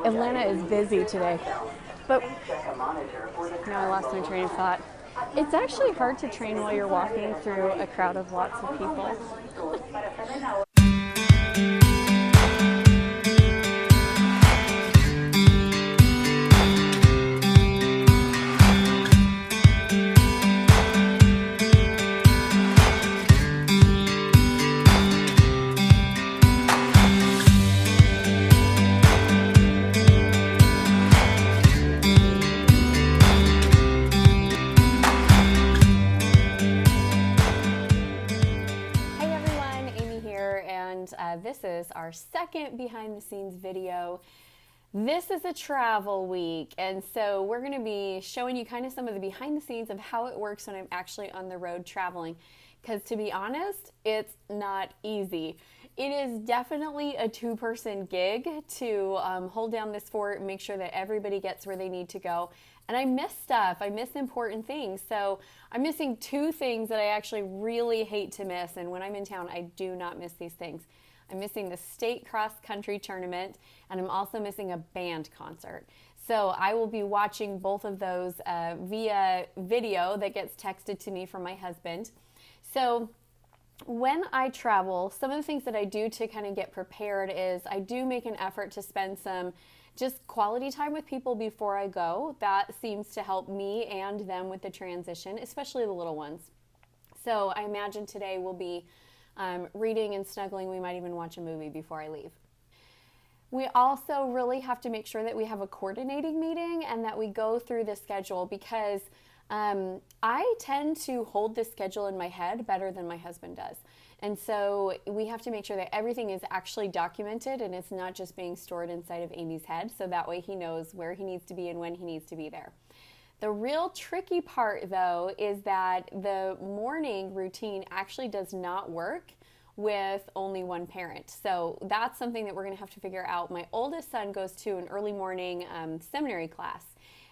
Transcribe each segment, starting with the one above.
Atlanta is busy today, but now I lost my train of thought. It's actually hard to train while you're walking through a crowd of lots of people. This is our second behind the scenes video. This is a travel week, and so we're going to be showing you kind of some of the behind the scenes of how it works when I'm actually on the road traveling, because to be honest, it's not easy. It is definitely a two-person gig to hold down this fort and make sure that everybody gets where they need to go. And I miss stuff. I miss important things. So I'm missing two things that I actually really hate to miss. And when I'm in town, I do not miss these things. I'm missing the state cross-country tournament, and I'm also missing a band concert. So I will be watching both of those via video that gets texted to me from my husband. So when I travel, some of the things that I do to kind of get prepared is I do make an effort to spend some just quality time with people before I go. That seems to help me and them with the transition, especially the little ones. So I imagine today will be reading and snuggling. We might even watch a movie before I leave. We also really have to make sure that we have a coordinating meeting and that we go through the schedule, because I tend to hold this schedule in my head better than my husband does. And so we have to make sure that everything is actually documented and it's not just being stored inside of Amy's head, so that way he knows where he needs to be and when he needs to be there. The real tricky part, though, is that the morning routine actually does not work with only one parent. So that's something that we're going to have to figure out. My oldest son goes to an early morning seminary class,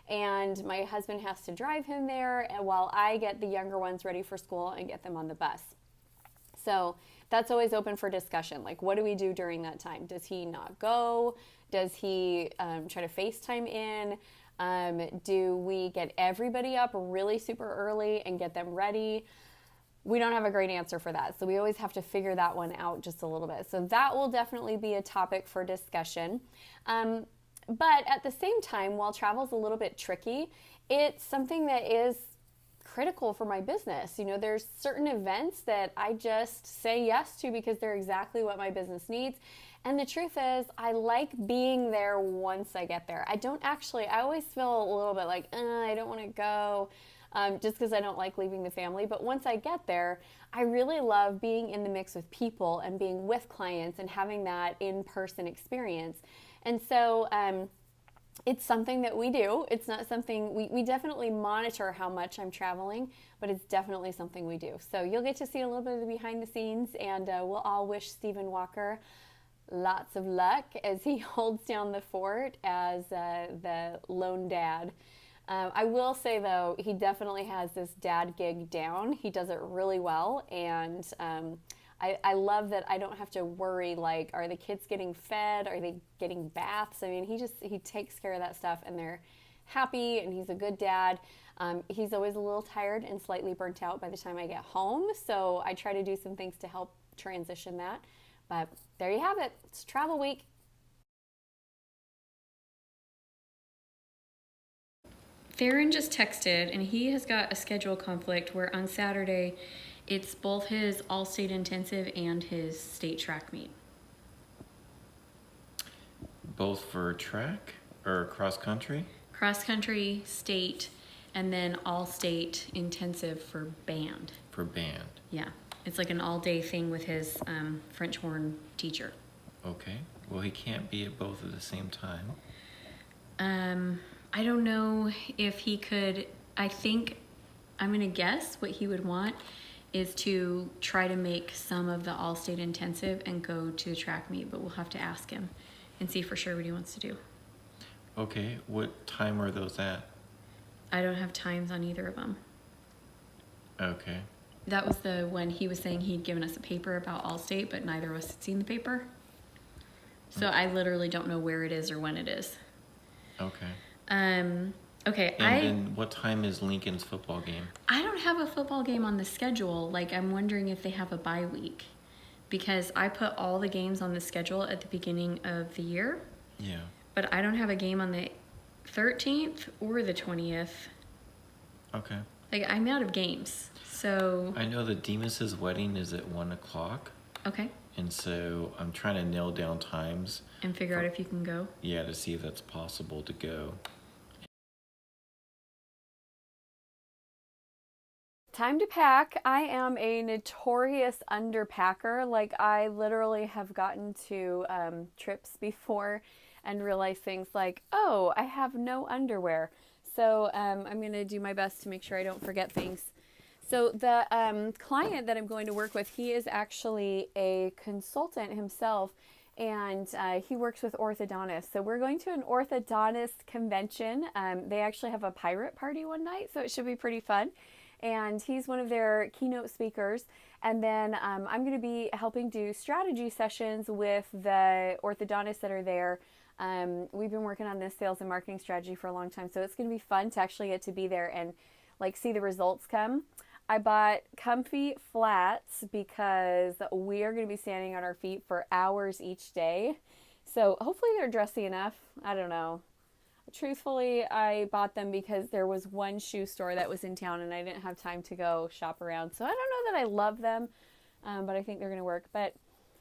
and my husband has to drive him there while I get the younger ones ready for school and get them on the bus. So that's always open for discussion. Like, what do we do during that time? Does he not go? Does he try to FaceTime in? Do we get everybody up really super early and get them ready? We don't have a great answer for that. So we always have to figure that one out just a little bit. So that will definitely be a topic for discussion. But at the same time, while travel's a little bit tricky, it's something that is critical for my business. You know, there's certain events that I just say yes to because they're exactly what my business needs. And the truth is, I like being there once I get there. I always feel a little bit like, I don't want to go, just because I don't like leaving the family. But once I get there, I really love being in the mix with people and being with clients and having that in-person experience. And so it's something that we do. It's not something, we definitely monitor how much I'm traveling, but it's definitely something we do. So you'll get to see a little bit of the behind the scenes, and we'll all wish Stephen Walker lots of luck as he holds down the fort as the lone dad. I will say, though, he definitely has this dad gig down. He does it really well, and I love that I don't have to worry, like, are the kids getting fed? Are they getting baths? I mean, he takes care of that stuff, and they're happy, and he's a good dad. He's always a little tired and slightly burnt out by the time I get home, so I try to do some things to help transition that. But there you have it. It's travel week. Theron just texted, and he has got a schedule conflict where on Saturday it's both his all-state intensive and his state track meet. Both for track or cross country? Cross country, state, and then all-state intensive for band. For band. Yeah, it's like an all-day thing with his French horn teacher. Okay. Well, he can't be at both at the same time. I don't know if he could. I think I'm going to guess what he would want is to try to make some of the all-state intensive and go to the track meet, but we'll have to ask him and see for sure what he wants to do. Okay. What time are those at? I don't have times on either of them. Okay. That was the when he was saying he'd given us a paper about Allstate, but neither of us had seen the paper. So I literally don't know where it is or when it is. Okay. Okay, And then what time is Lincoln's football game? I don't have a football game on the schedule. Like, I'm wondering if they have a bye week. Because I put all the games on the schedule at the beginning of the year. Yeah. But I don't have a game on the 13th or the 20th. Okay. Like, I'm out of games. So, I know that Demas's wedding is at 1 o'clock, okay. and so I'm trying to nail down times. And figure out if you can go. Yeah, to see if that's possible to go. Time to pack. I am a notorious underpacker. Like, I literally have gotten to trips before and realized things like, oh, I have no underwear. So I'm going to do my best to make sure I don't forget things. So the client that I'm going to work with, he is actually a consultant himself, and he works with orthodontists. So we're going to an orthodontist convention. They actually have a pirate party one night, so it should be pretty fun. And he's one of their keynote speakers. And then I'm going to be helping do strategy sessions with the orthodontists that are there. We've been working on this sales and marketing strategy for a long time, so it's going to be fun to actually get to be there and like see the results come. I bought comfy flats because we are going to be standing on our feet for hours each day. So hopefully they're dressy enough. I don't know. Truthfully, I bought them because there was one shoe store that was in town and I didn't have time to go shop around. So I don't know that I love them, but I think they're going to work. But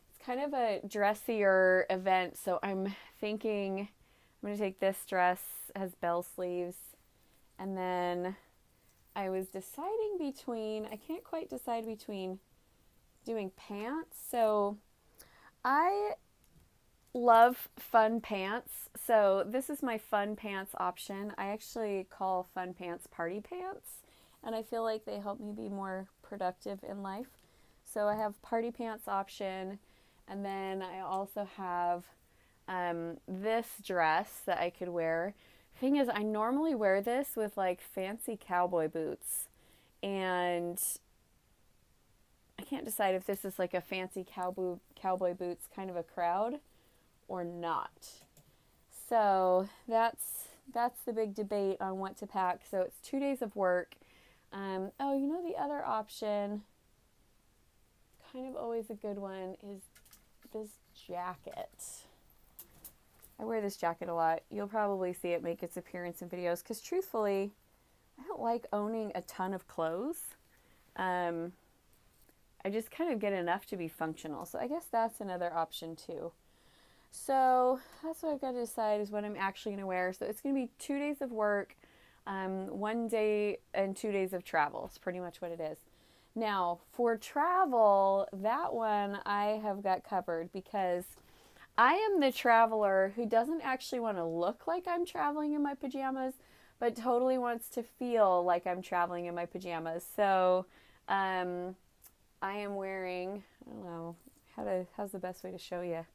it's kind of a dressier event, so I'm thinking I'm going to take this dress, it has bell sleeves, and then I was deciding between, I can't quite decide between doing pants. So I love fun pants. So this is my fun pants option. I actually call fun pants party pants, and I feel like they help me be more productive in life. So I have party pants option, and then I also have this dress that I could wear. Thing is, I normally wear this with like fancy cowboy boots, and I can't decide if this is like a fancy cowboy boots kind of a crowd or not. So that's the big debate on what to pack. So it's 2 days of work. Oh, you know, the other option, kind of always a good one, is this jacket. I wear this jacket a lot. You'll probably see it make its appearance in videos because truthfully, I don't like owning a ton of clothes. I just kind of get enough to be functional. So I guess that's another option too. So that's what I've got to decide is what I'm actually going to wear. So it's going to be 2 days of work, 1 day and 2 days of travel. It's pretty much what it is. Now for travel, that one I have got covered because I am the traveler who doesn't actually want to look like I'm traveling in my pajamas, but totally wants to feel like I'm traveling in my pajamas. So I am wearing, I don't know, how's the best way to show you?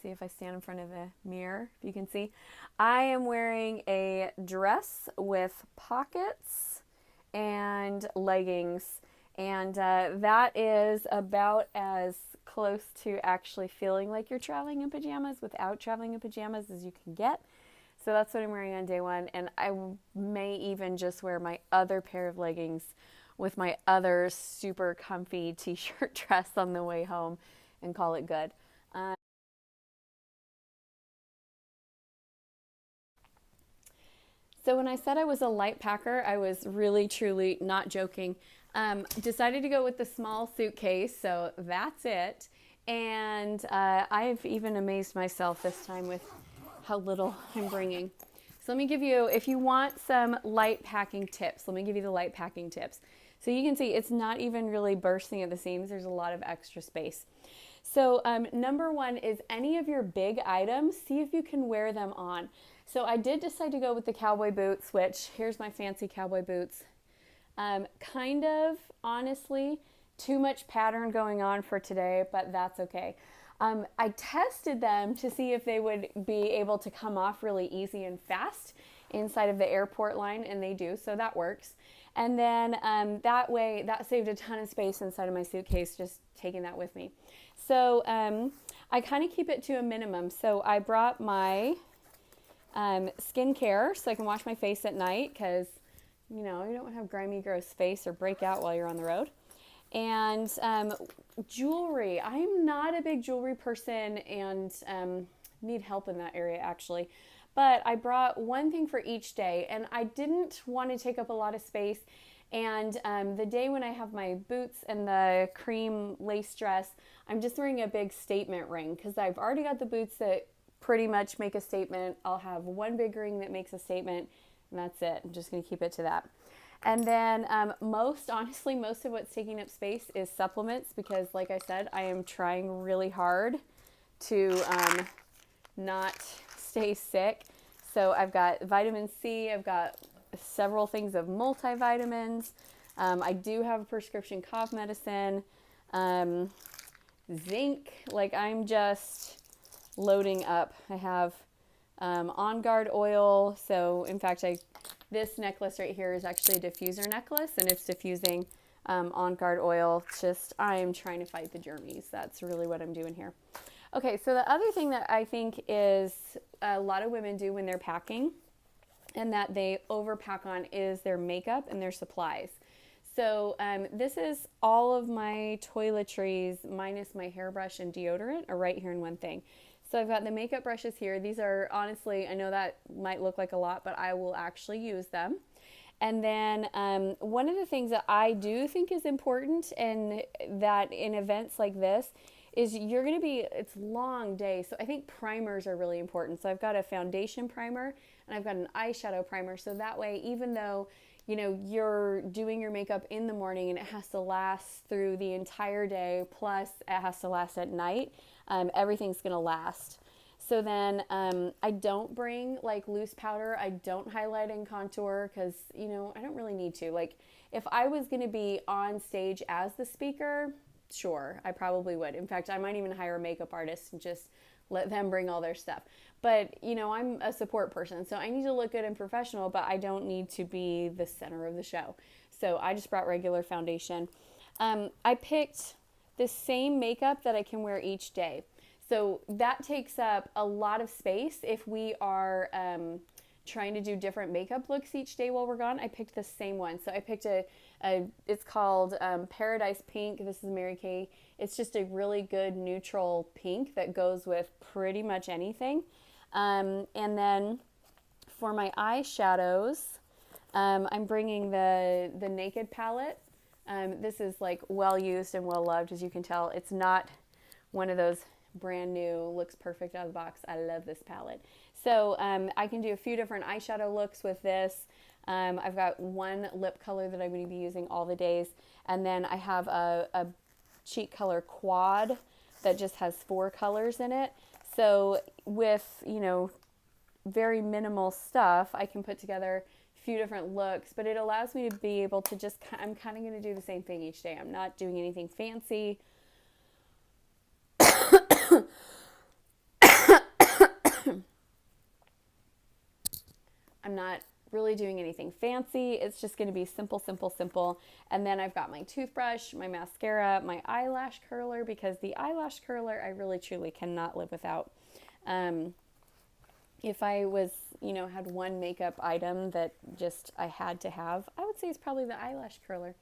See if I stand in front of the mirror, if you can see. I am wearing a dress with pockets and leggings, and that is about as close to actually feeling like you're traveling in pajamas without traveling in pajamas as you can get. So that's what I'm wearing on day one, and I may even just wear my other pair of leggings with my other super comfy t-shirt dress on the way home and call it good. So when I said I was a light packer, I was really, truly not joking. Decided to go with the small suitcase, so that's it. And I've even amazed myself this time with how little I'm bringing. So let me give you, if you want some light packing tips, let me give you the light packing tips. So you can see it's not even really bursting at the seams. There's a lot of extra space. So number one is any of your big items, see if you can wear them on. So I did decide to go with the cowboy boots, which here's my fancy cowboy boots. Kind of, honestly, too much pattern going on for today, but that's okay. I tested them to see if they would be able to come off really easy and fast inside of the airport line, and they do, so that works. And then that way, that saved a ton of space inside of my suitcase, just taking that with me. So I kind of keep it to a minimum. So I brought my skincare so I can wash my face at night because, you know, you don't want to have grimy, gross face or break out while you're on the road. And jewelry. I'm not a big jewelry person and need help in that area actually. But I brought one thing for each day, and I didn't want to take up a lot of space. And the day when I have my boots and the cream lace dress, I'm just wearing a big statement ring because I've already got the boots that pretty much make a statement. I'll have one big ring that makes a statement, and that's it. I'm just going to keep it to that. And then honestly, most of what's taking up space is supplements because, like I said, I am trying really hard to not stay sick. So I've got vitamin C, I've got several things of multivitamins. I do have a prescription cough medicine, zinc, like I'm just loading up. I have On Guard oil. So in fact, this necklace right here is actually a diffuser necklace, and it's diffusing On Guard oil. I'm trying to fight the germs. That's really what I'm doing here. Okay, so the other thing that I think is a lot of women do when they're packing and that they overpack on is their makeup and their supplies. So this is all of my toiletries minus my hairbrush and deodorant are right here in one thing. So I've got the makeup brushes here. These are honestly, I know that might look like a lot, but I will actually use them. And then one of the things that I do think is important and that in events like this is it's long day. So I think primers are really important. So I've got a foundation primer and I've got an eyeshadow primer. So that way, even though, you know, you're doing your makeup in the morning and it has to last through the entire day, plus it has to last at night, everything's going to last. So then I don't bring like loose powder. I don't highlight and contour because, you know, I don't really need to. Like if I was going to be on stage as the speaker, sure, I probably would. In fact, I might even hire a makeup artist and just let them bring all their stuff. But, you know, I'm a support person, so I need to look good and professional, but I don't need to be the center of the show. So I just brought regular foundation. I picked the same makeup that I can wear each day. So that takes up a lot of space if we are trying to do different makeup looks each day while we're gone. I picked the same one. So I picked it's called Paradise Pink. This is Mary Kay. It's just a really good neutral pink that goes with pretty much anything. And then for my eyeshadows, I'm bringing the Naked palette. This is like well used and well loved, as you can tell. It's not one of those brand new, looks perfect out of the box. I love this palette. So I can do a few different eyeshadow looks with this. I've got one lip color that I'm going to be using all the days. And then I have a cheek color quad that just has 4 colors in it. So with, you know, very minimal stuff, I can put together a few different looks, but it allows me to be able to just, I'm kind of going to do the same thing each day. I'm not doing anything fancy. I'm not really doing anything fancy. It's just going to be simple, simple, simple. And then I've got my toothbrush, my mascara, my eyelash curler, because the eyelash curler I really truly cannot live without. If I was, you know, had one makeup item that just I had to have, I would say it's probably the eyelash curler.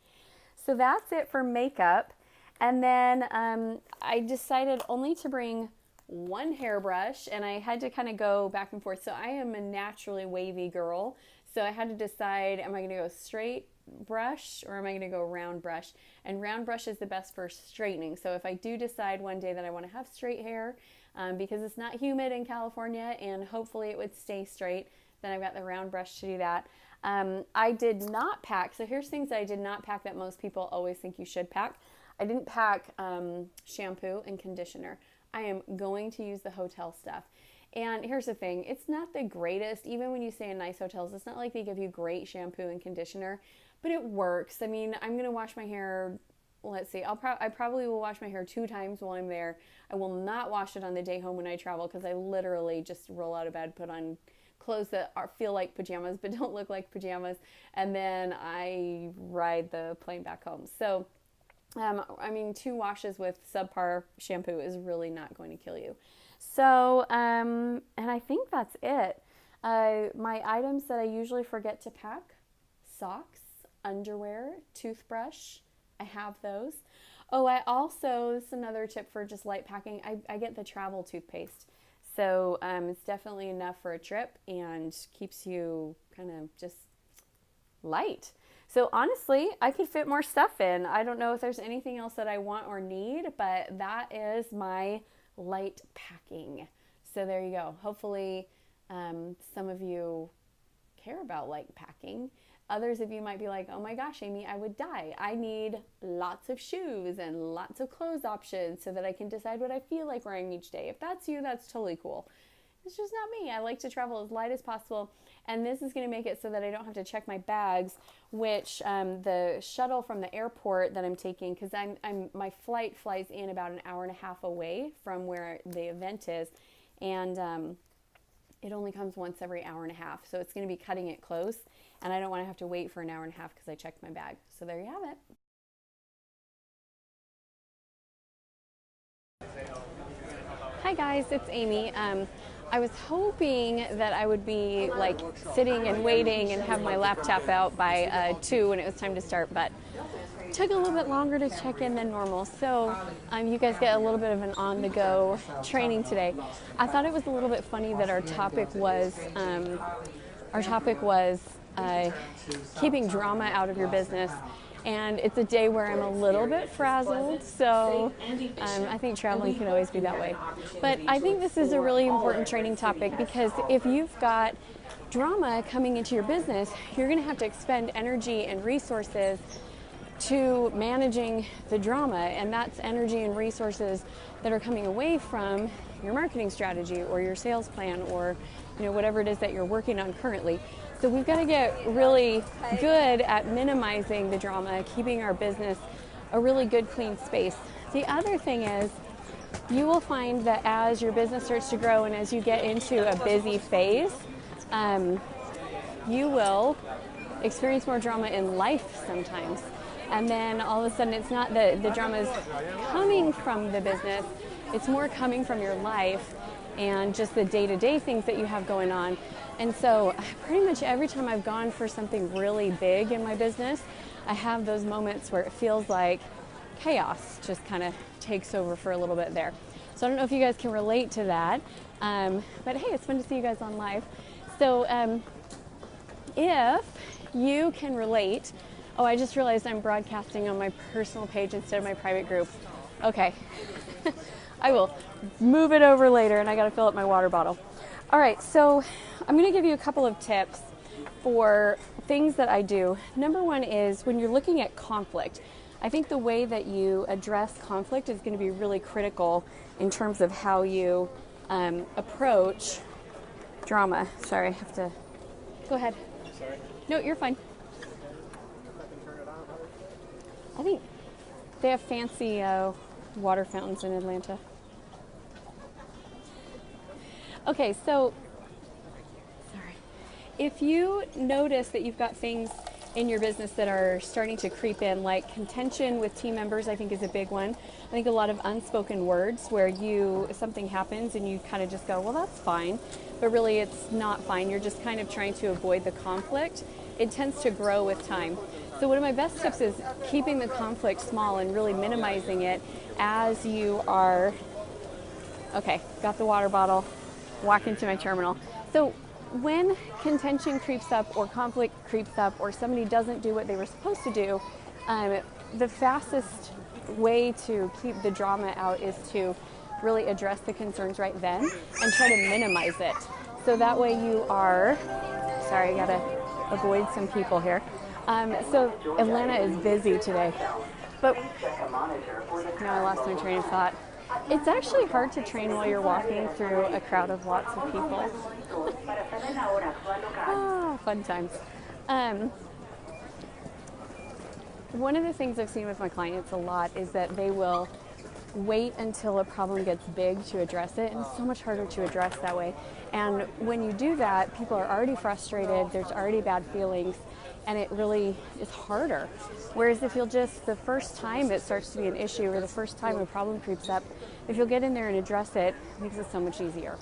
So that's it for makeup. And then I decided only to bring one hairbrush, and I had to kind of go back and forth. So I am a naturally wavy girl. So I had to decide, am I going to go straight brush or am I going to go round brush? And round brush is the best for straightening. So if I do decide one day that I want to have straight hair, because it's not humid in California and hopefully it would stay straight, then I've got the round brush to do that. I did not pack. So here's things I did not pack that most people always think you should pack. I didn't pack shampoo and conditioner. I am going to use the hotel stuff. And here's the thing, it's not the greatest, even when you stay in nice hotels, it's not like they give you great shampoo and conditioner, but it works. I mean, I'm going to wash my hair, let's see, I probably will wash my hair 2 times while I'm there. I will not wash it on the day home when I travel because I literally just roll out of bed, put on clothes that feel like pajamas but don't look like pajamas, and then I ride the plane back home. So I mean, 2 washes with subpar shampoo is really not going to kill you. So, and I think that's it. My items that I usually forget to pack: socks, underwear, toothbrush. I have those. Oh, I also, this is another tip for just light packing. I get the travel toothpaste. So it's definitely enough for a trip and keeps you kind of just light. So honestly, I could fit more stuff in. I don't know if there's anything else that I want or need, but that is my light packing. So there you go. Hopefully some of you care about light packing. Others of you might be like, oh my gosh, Amy, I would die. I need lots of shoes and lots of clothes options so that I can decide what I feel like wearing each day. If that's you, that's totally cool. It's just not me. I like to travel as light as possible. And this is going to make it so that I don't have to check my bags, which the shuttle from the airport that I'm taking, because my flight flies in about an hour and a half away from where the event is. And it only comes once every hour and a half. So it's going to be cutting it close. And I don't want to have to wait for an hour and a half because I checked my bag. So there you have it. Hi guys, it's Amy. I was hoping that I would be like sitting and waiting and have my laptop out by 2 when it was time to start, but it took a little bit longer to check in than normal. So you guys get a little bit of an on-the-go training today. I thought it was a little bit funny that our topic was keeping drama out of your business. And it's a day where I'm a little bit frazzled, so I think traveling can always be that way. But I think this is a really important training topic because if you've got drama coming into your business, you're going to have to expend energy and resources to managing the drama, and that's energy and resources that are coming away from your marketing strategy or your sales plan or whatever it is that you're working on currently. So we've got to get really good at minimizing the drama, keeping our business a really good, clean space. The other thing is you will find that as your business starts to grow and as you get into a busy phase, you will experience more drama in life sometimes. And then all of a sudden it's not that the drama is coming from the business, it's more coming from your life and just the day-to-day things that you have going on. And so pretty much every time I've gone for something really big in my business, I have those moments where it feels like chaos just kind of takes over for a little bit there. So I don't know if you guys can relate to that, but hey, it's fun to see you guys on live. So if you can relate, oh, I just realized I'm broadcasting on my personal page instead of my private group. Okay, I will move it over later and I gotta fill up my water bottle. All right, so I'm going to give you a couple of tips for things that I do. Number one is when you're looking at conflict, I think the way that you address conflict is going to be really critical in terms of how you approach drama. Sorry, I have to go ahead. Sorry. No, you're fine. I think they have fancy water fountains in Atlanta. Okay, so, sorry. If you notice that you've got things in your business that are starting to creep in, like contention with team members, I think is a big one. I think a lot of unspoken words where something happens and you kind of just go, well, that's fine, but really it's not fine. You're just kind of trying to avoid the conflict. It tends to grow with time. So one of my best tips is keeping the conflict small and really minimizing it as you are, okay, got the water bottle. Walk into my terminal. So when contention creeps up or conflict creeps up or somebody doesn't do what they were supposed to do, the fastest way to keep the drama out is to really address the concerns right then and try to minimize it. So that way you are, sorry, I gotta avoid some people here. So Atlanta is busy today, but now I lost my train of thought. It's actually hard to train while you're walking through a crowd of lots of people. Fun times. One of the things I've seen with my clients a lot is that they will wait until a problem gets big to address it, and it's so much harder to address that way. And when you do that, people are already frustrated, there's already bad feelings, and it really is harder. Whereas if you'll just, the first time it starts to be an issue or the first time a problem creeps up, if you'll get in there and address it, it makes it so much easier.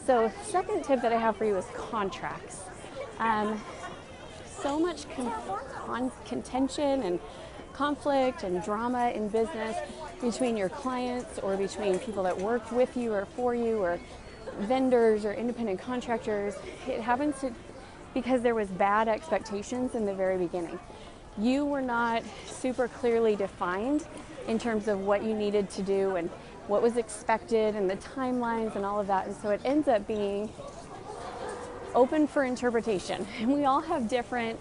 So second tip that I have for you is contracts. So much contention and conflict and drama in business between your clients or between people that work with you or for you or vendors or independent contractors. It happens because there was bad expectations in the very beginning. You were not super clearly defined in terms of what you needed to do and what was expected and the timelines and all of that. And so it ends up being open for interpretation. And we all have different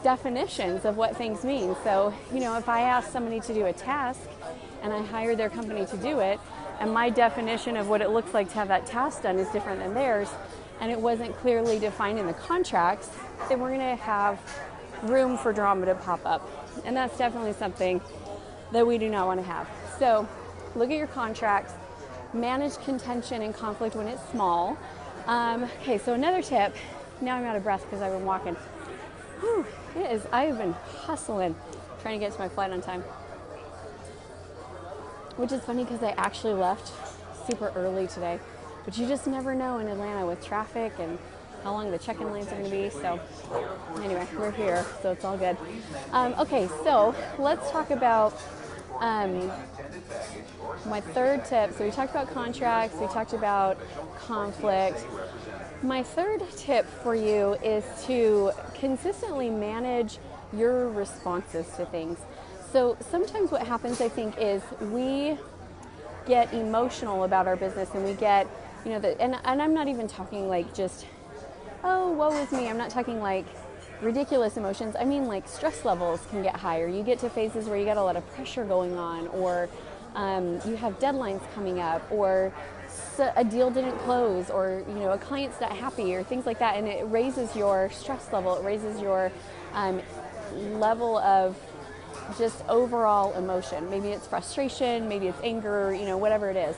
definitions of what things mean. So, if I ask somebody to do a task and I hire their company to do it, and my definition of what it looks like to have that task done is different than theirs, and it wasn't clearly defined in the contracts, then we're going to have room for drama to pop up. And that's definitely something that we do not want to have. So look at your contracts, manage contention and conflict when it's small. Okay, so another tip, now I'm out of breath because I've been walking. Whew, I've been hustling, trying to get to my flight on time. Which is funny because I actually left super early today. But you just never know in Atlanta with traffic and how long the check-in lanes are going to be. So anyway, we're here, so it's all good. Okay, so let's talk about my third tip. So we talked about contracts, we talked about conflict. My third tip for you is to consistently manage your responses to things. So sometimes what happens, I think, is we get emotional about our business and we get, and I'm not even talking like just, oh, woe is me. I'm not talking like ridiculous emotions. I mean, like stress levels can get higher. You get to phases where you got a lot of pressure going on, or you have deadlines coming up, or a deal didn't close, or a client's not happy, or things like that, and it raises your stress level. It raises your level of just overall emotion. Maybe it's frustration, maybe it's anger, whatever it is.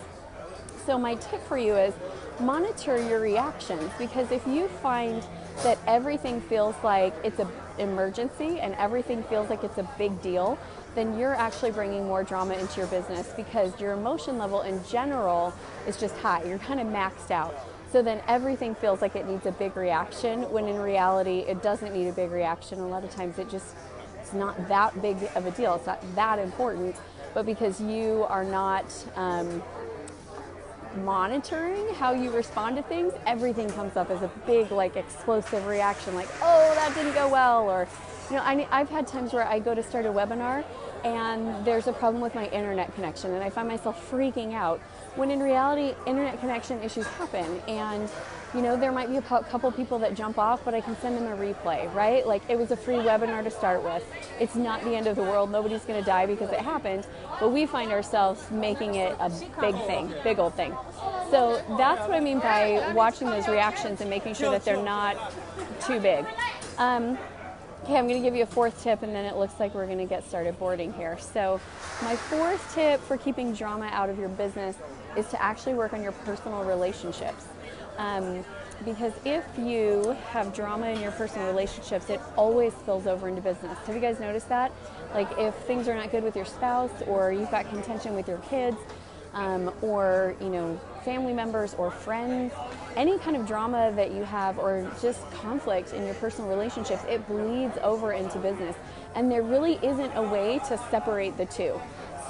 So my tip for you is monitor your reactions, because if you find that everything feels like it's an emergency and everything feels like it's a big deal, then you're actually bringing more drama into your business because your emotion level in general is just high. You're kind of maxed out. So then everything feels like it needs a big reaction, when in reality it doesn't need a big reaction. A lot of times it's not that big of a deal. It's not that important, but because you are not monitoring how you respond to things, everything comes up as a big, like, explosive reaction, like, oh, that didn't go well, or I've had times where I go to start a webinar and there's a problem with my internet connection and I find myself freaking out, when in reality internet connection issues happen, and there might be a couple people that jump off, but I can send them a replay, right? Like, it was a free webinar to start with. It's not the end of the world. Nobody's going to die because it happened, but we find ourselves making it a big thing, big old thing. So that's what I mean by watching those reactions and making sure that they're not too big. Okay, I'm going to give you a fourth tip, and then it looks like we're going to get started boarding here. So my fourth tip for keeping drama out of your business is to actually work on your personal relationships. Because if you have drama in your personal relationships, it always spills over into business. Have you guys noticed that? Like, if things are not good with your spouse, or you've got contention with your kids, or family members or friends, any kind of drama that you have, or just conflict in your personal relationships, it bleeds over into business, and there really isn't a way to separate the two.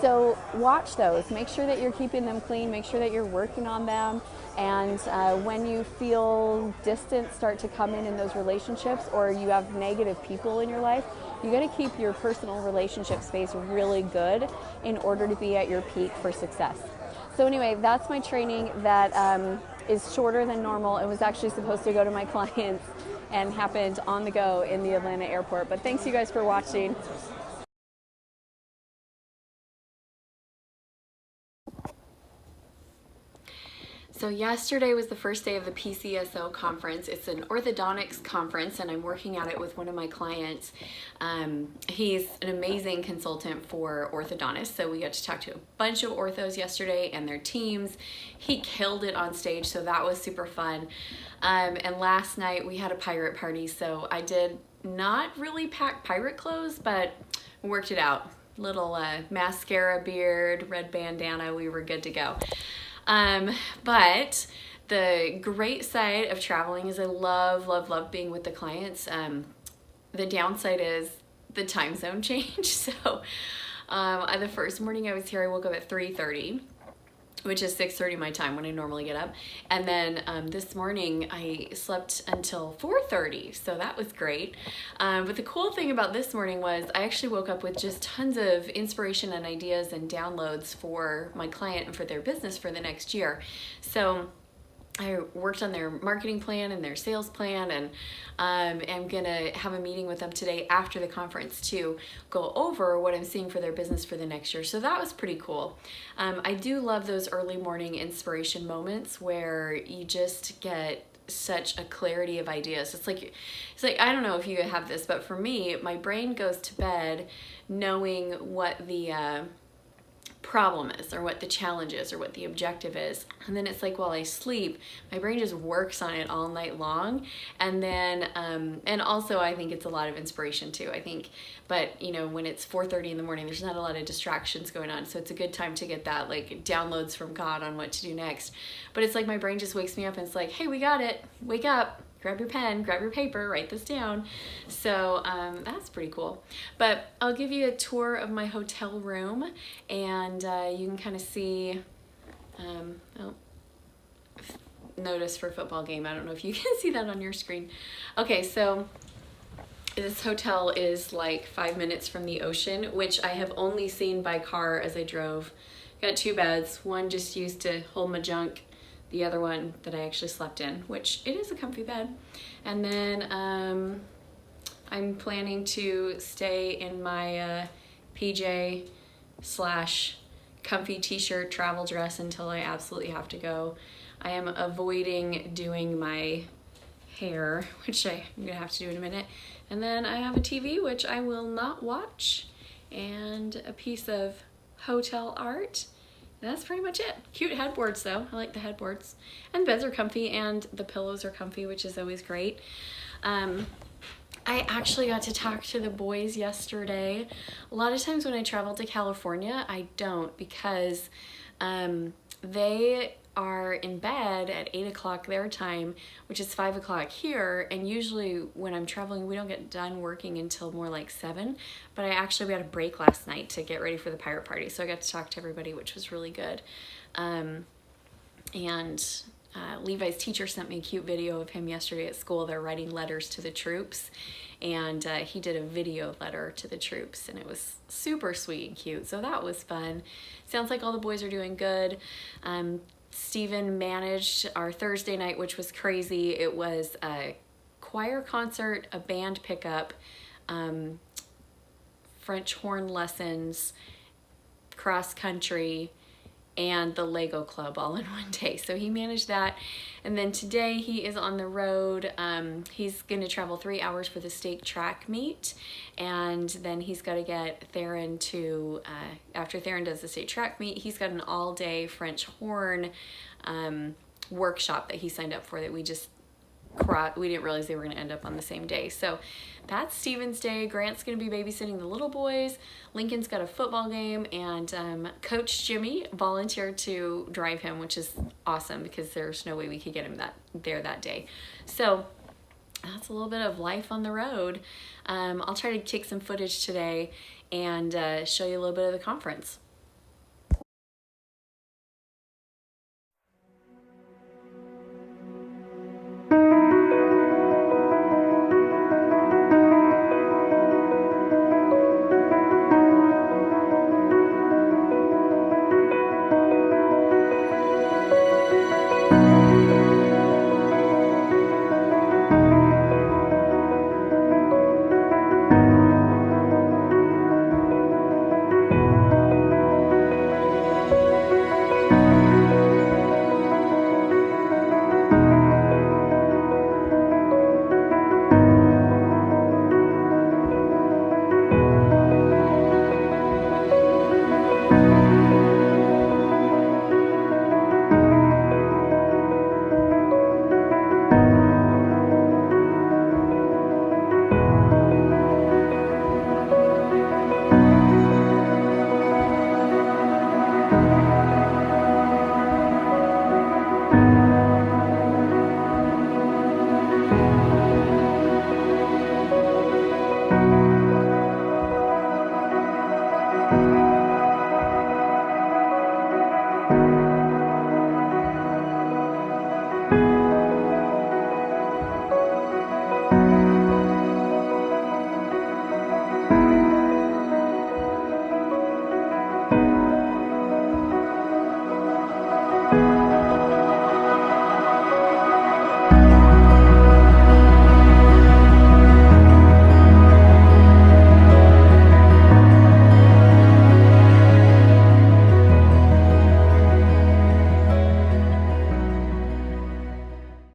So watch those, make sure that you're keeping them clean, make sure that you're working on them, and when you feel distance start to come in those relationships, or you have negative people in your life, you got to keep your personal relationship space really good in order to be at your peak for success. So anyway, that's my training that is shorter than normal. It was actually supposed to go to my clients and happened on the go in the Atlanta airport. But thanks you guys for watching. So yesterday was the first day of the PCSO conference. It's an orthodontics conference, and I'm working at it with one of my clients. He's an amazing consultant for orthodontists, so we got to talk to a bunch of orthos yesterday and their teams. He killed it on stage, so that was super fun. And last night we had a pirate party, so I did not really pack pirate clothes, but worked it out. Little mascara, beard, red bandana, we were good to go. But the great side of traveling is I love, love, love being with the clients. The downside is the time zone change. So the first morning I was here, I woke up at 3:30, which is 6:30 my time when I normally get up. And then this morning I slept until 4:30, so that was great. But the cool thing about this morning was I actually woke up with just tons of inspiration and ideas and downloads for my client and for their business for the next year. So I worked on their marketing plan and their sales plan, and I'm gonna have a meeting with them today after the conference to go over what I'm seeing for their business for the next year. So that was pretty cool. I do love those early morning inspiration moments where you just get such a clarity of ideas. It's like I don't know if you have this, but for me, my brain goes to bed knowing what the problem is, or what the challenge is, or what the objective is, and then it's like while I sleep my brain just works on it all night long. And then and also I think it's a lot of inspiration too, I think. But you know, when it's 4:30 in the morning, there's not a lot of distractions going on, so it's a good time to get that like downloads from God on what to do next. But it's like my brain just wakes me up and it's like, hey, we got it, wake up, grab your pen, grab your paper, write this down. So that's pretty cool. But I'll give you a tour of my hotel room, and you can kind of see, notice for football game. I don't know if you can see that on your screen. Okay, so this hotel is like 5 minutes from the ocean, which I have only seen by car as I drove. Got 2 beds, one just used to hold my junk, the other one that I actually slept in, which it is a comfy bed. And then I'm planning to stay in my PJ / comfy t-shirt travel dress until I absolutely have to go. I am avoiding doing my hair, which I'm gonna have to do in a minute. And then I have a TV, which I will not watch, and a piece of hotel art. That's pretty much it. Cute headboards though. I like the headboards. And the beds are comfy and the pillows are comfy, which is always great. I actually got to talk to the boys yesterday. A lot of times when I travel to California, I don't, because they are in bed at 8 o'clock their time, which is 5 o'clock here, and usually when I'm traveling we don't get done working until more like 7, but I actually got a break last night to get ready for the pirate party, so I got to talk to everybody, which was really good. Levi's teacher sent me a cute video of him yesterday at school. They're writing letters to the troops, and he did a video letter to the troops, and it was super sweet and cute, so that was fun. Sounds like all the boys are doing good. Steven managed our Thursday night, which was crazy. It was a choir concert, a band pickup, French horn lessons, cross country, and the Lego club all in one day. So he managed that. And then today he is on the road. He's going to travel 3 hours for the stake track meet. And then he's got to get Theron to, after Theron does the stake track meet, he's got an all-day French horn workshop that he signed up for that we didn't realize they were going to end up on the same day. So that's Steven's day. Grant's going to be babysitting the little boys. Lincoln's got a football game, and Coach Jimmy volunteered to drive him, which is awesome because there's no way we could get him there that day. So that's a little bit of life on the road. I'll try to take some footage today and show you a little bit of the conference.